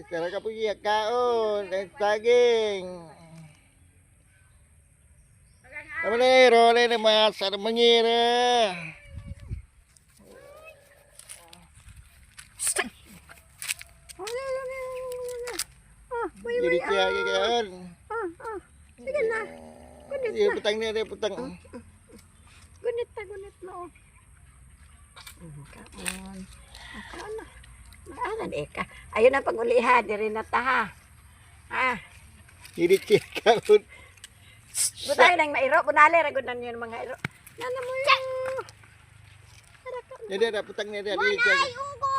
Sekarang ka punya kaon dan saging. Apa nih role nih mas ada mengira. Jadi siapa kaon? Sige na. Gunit Iya na. petang nih ada petang. Gunit na. Kaon. Kaon na. Maalan ka. Ayun na pag-ulihan. Diri na ta ha. Ha. Jadi siapa kaon? Butay nang mairo. Bunali. Ragunan yun mga iro. Nana mo yun. Jadi ada petang nih ada di siapa.